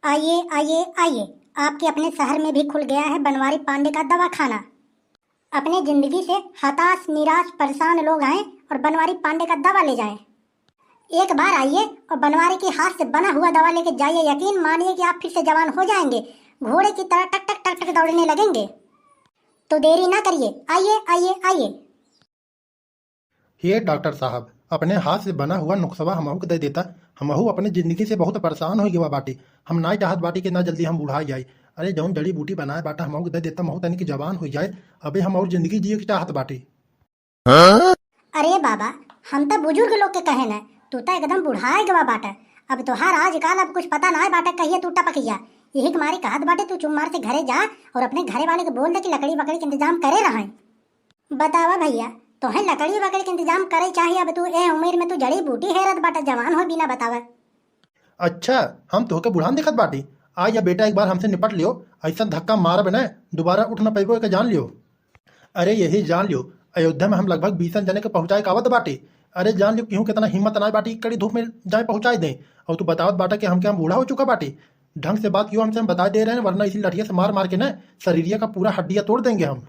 आइए आइए आइए। आपके अपने शहर में भी खुल गया है बनवारी पांडे का दवाखाना। अपने जिंदगी से हताश निराश परेशान लोग आए और बनवारी पांडे का दवा ले जाएं। एक बार आइए और बनवारी के हाथ से बना हुआ दवा लेके जाइए। यकीन मानिए कि आप फिर से जवान हो जाएंगे, घोड़े की तरह टक टक टक टक दौड़ने लगेंगे। तो देरी ना करिए, आइए आइए आइए। ये डॉक्टर साहब, अपने हाथ से बना हुआ नुस्खा हमहू के दे देता। हमहू अपने जिंदगी से बहुत परेशान हो गया बाटी। हम ना चाहत बाटी के ना जल्दी हम बुढ़ा जाए। अरे जौन जड़ी बूटी बनाए बाटा हमहू के दे देता, महू तनी की जवान हो जाए। अबे हम और जिंदगी जिए की चाहत बाटी। अरे बाबा, हम तो बुजुर्ग लोग के कहे न, तू तो एकदम बुढ़ाए गवा बाटा। अब तोहार आजकल अब कुछ पता ना है बाटा, कहिए तू टपकिया। यही तुम्हारी कहत बाटे, तू चुम्मार से घरे जा और अपने घरे वाले को बोल दे कि लकड़ी वकड़ी के इंतजाम करे रहे। बतावा भैया, तोहे लकड़ी वकड़ी के इंतजाम करे चाहिए। अब तू ए उम्र में तू जड़ी बूटी हेरत बाटा, जवान हो बिना बतावा। अच्छा, हम तोहके बुढ़ान दिखत बाटी। आ या बेटा, एक बार हमसे निपट लियो। ऐसा धक्का मारब न, दोबारा उठ न पैबो, जान लियो। अरे यही जान लियो, अयोध्या में हम लगभग 20 जने के पहुंचाए कावत बाटी। अरे जान लियो क्यों कितना हिम्मत ना बाटी, कड़ी धूप में जाए पहुंचाए दें। और तू बतावत बाटा कि हम बूढ़ा हो चुका बाटी। ढंग से बात क्यों हमसे हम बता दे रहे हैं, वरना इसी लठिया से मार मार के न शरीरिया का पूरा हड्डियां तोड़ देंगे हम।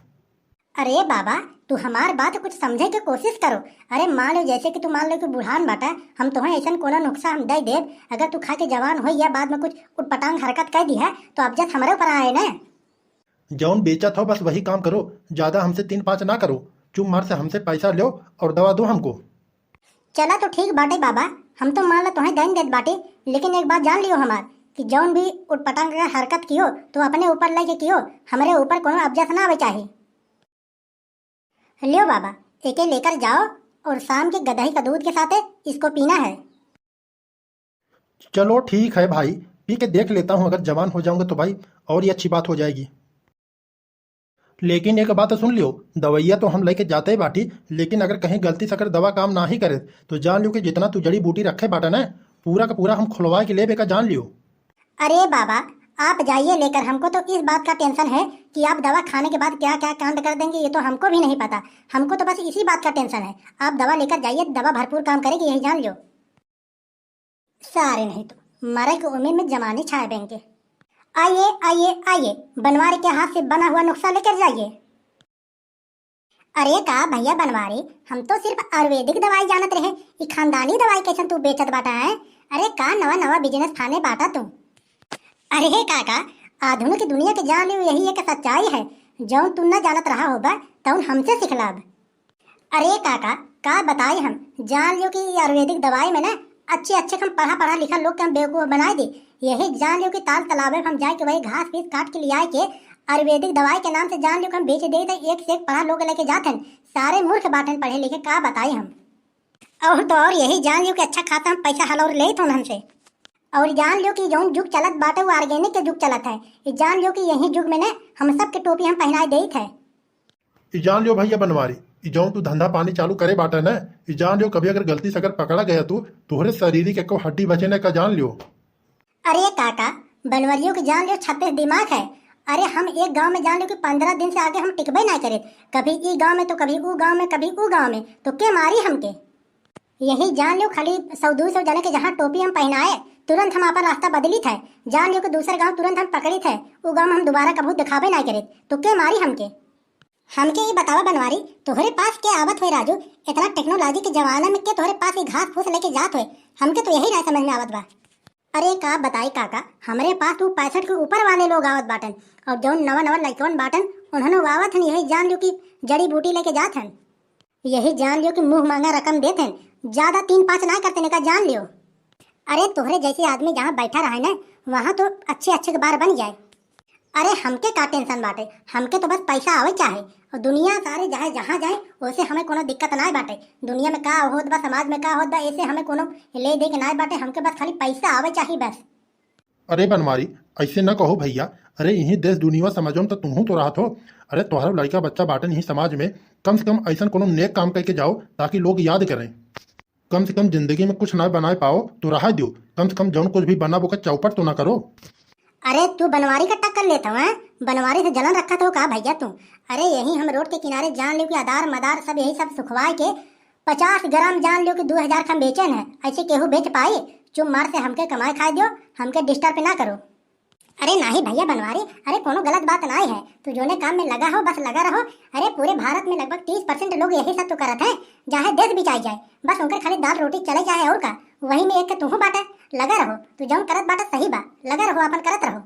अरे बाबा, तू हमार बात कुछ समझे के कोशिश करो। अरे मान लो जैसे कि तू मान लो कि बुढ़ान बाटा, हम तुम्हें ऐसा कोनो नुस्खा हम दे देव। अगर तू खा के जवान हो या बाद में कुछ उटपटांग हरकत कर दी है तो अब जब हमारे ऊपर आए ना। जौन बेचा था बस वही काम करो, ज्यादा हमसे 3-5 ना करो। चुप मार से हमसे पैसा लो और दवा दो हमको। चला तो ठीक बाटे बाबा, हम तो मान लो तुम्हें देन देत बाटे। लेकिन एक बात जान लियो हमार कि जौन भी उटपटांग का हरकत कियो तो अपने ऊपर लेके कियो, हमारे ऊपर कोनो अब्जस ना आवे चाहिए। लियो बाबा, एके लेकर जाओ और शाम के गदही का दूध के साथ इसको पीना है। चलो ठीक है भाई, पी के देख लेता हूँ। अगर जवान हो जाऊंगा तो भाई और ये अच्छी बात हो जाएगी। लेकिन एक बात तो सुन लियो, दवाइया तो हम लेके जाते ही बाटी, लेकिन अगर कहीं गलती से अगर दवा काम ना ही करे तो जान लियो कि जितना तू जड़ी बूटी रखे बाटा ना, पूरा का पूरा हम खुलवा के ले बेका, जान लियो। अरे बाबा, आप जाइए लेकर। हमको तो इस बात का टेंशन है कि आप दवा खाने के बाद क्या क्या कांड कर देंगे, ये तो हमको भी नहीं पता। हमको तो बस इसी बात का टेंशन है। आप दवा लेकर जाइए, दवा भरपूर काम करेगी, यही जान लो। सारे नहीं तो मरे की उम्र में जमाने छाए बेंगे। आइए आइए आइए, बनवारी के हाथ से बना हुआ नुस्खा लेकर जाइए। अरे का भैया बनवारी, हम तो सिर्फ आयुर्वेदिक दवाई जानत रहे, ये खानदानी दवाई कैसे तू बेचत बाटा है? अरे का नवा नवा बिजनेस थाने बाटा तू। अरे काका, आधुनिक दुनिया के जान लियो, यही एक सच्चाई है। जौन तुम न जानत रहा होगा तौन हमसे सिखलाब। अरे काका, का बताई हम जान लियो कि आयुर्वेदिक दवाई में ना अच्छे अच्छे हम पढ़ा पढ़ा लिखा लोग के हम बेवकूफ बनाए दे। यही जान लियो कि ताल तालाबे हम जाए के वही घास फीस काट के लिया के आयुर्वेदिक दवाई के नाम से जान लियो कि हम बेच दे, एक से एक पढ़ा लोग लेके जाते हैं। सारे मूर्ख बाटन पढ़े लिखे, का बताई हम। और तो और यही जान लियो कि अच्छा खाता हम पैसा हलौर ले तो हमसे। और जान लियो कि जौन युग चलत बाटे वो ऑर्गेनिक के युग चलत है। ये जान लियो कि यही युग में ने हम सब के टोपी हम पहनाए देत है। ये जान लियो भैया बनवारी, ये जौन तू धंधा पानी चालू करे बाटा ना, ये जान लियो कभी अगर गलती से अगर पकड़ा गया तू, तोहरे शरीर के को हड्डी बचे न का, जान लियो। अरे काका, बनवरियों के जान लियो 36 दिमाग है। अरे हम एक गांव में जान लियो कि 15 दिन से आगे हम टिकबे ना करे। कभी ई गांव में तो कभी ऊ गांव में, कभी ऊ गांव में, तो के मारी हमके। यही जान लियो खाली 100-200 जने के जहाँ टोपी हम पहनाए तुरंत हम अपन रास्ता बदली थे। जान लियो कि दूसरे गांव तुरंत हम पकड़ी थे, वो गांव में हम दोबारा कभू दिखाबे ना करे, तो के मारी हमके। हमके ये बतावा बनवारी, तोहरे पास क्या आवत हुए राजू? इतना टेक्नोलॉजी के जमाना में के तोहरे पास ये घास फूस लेके जात हुए? हमके तो यही ना समझ में आवत बा। अरे का बताई काका, हमारे पास तो 65 के ऊपर वाले लोग आवत बाटन, और जो नवा नवा लड़कन बाटन उन्होंने आवत हन। यही जान लियो कि जड़ी बूटी लेके जात हन। यही जान लियो कि मुंह मांगा रकम देते हैं, ज्यादा 3-5 ना करते का, जान लियो। अरे तोहरे जैसे आदमी जहाँ बैठा रहे ना वहाँ तो अच्छे अच्छे के बार बन जाए। अरे हमके का टेंशन बाटे, हमके तो बस पैसा आवे चाहे, और दुनिया सारे जाए जहाँ जाए वैसे हमें कोनो दिक्कत ना बाटे। दुनिया में का होत बा, समाज में का होत बा, ऐसे हमें कोनो ले दे के ना बाटे। हमके बस खाली पैसा आवे चाहिए बस। अरे बनवारी, ऐसे न कहो भैया। अरे यही देश दुनिया समाजों में तो तुम तो राहत हो। अरे तुम्हारा लड़का बच्चा बाटन यही समाज में, कम से कम ऐसा कोनो नेक काम करके जाओ ताकि लोग याद करें। कम से कम जिंदगी में कुछ ना बनाए पाओ तो राह दो, कम से कम जौन कुछ भी बना वो का चौपट तो ना करो। अरे तू बनवारी का टक्कर लेता हूँ? बनवारी से जलन रखा तो का भैया तू? अरे यही हम रोड के किनारे जान लियो कि आधार मदार सब यही सब सुखवाए के 50 ग्राम जान लियो कि 2000 हम बेचन है। ऐसे केहू बेच पाए? चुप मार से हमके कमाए खाए दियो, हमके डिस्टर्ब ना करो। अरे नाही भैया बनवारी, अरे कोनो गलत बात नहीं है। तू जोने काम में लगा हो बस लगा रहो। अरे पूरे भारत में लगभग 30% लोग यही सब तो करत हैं। चाहे देश बिचाई जाए, बस उनकर खाली दाल रोटी चले चाहे और का, वही में एक के तू बाटे। लगा रहो, तू जौन करत बाटे सही बा, लगा रहो अपन करत रहो।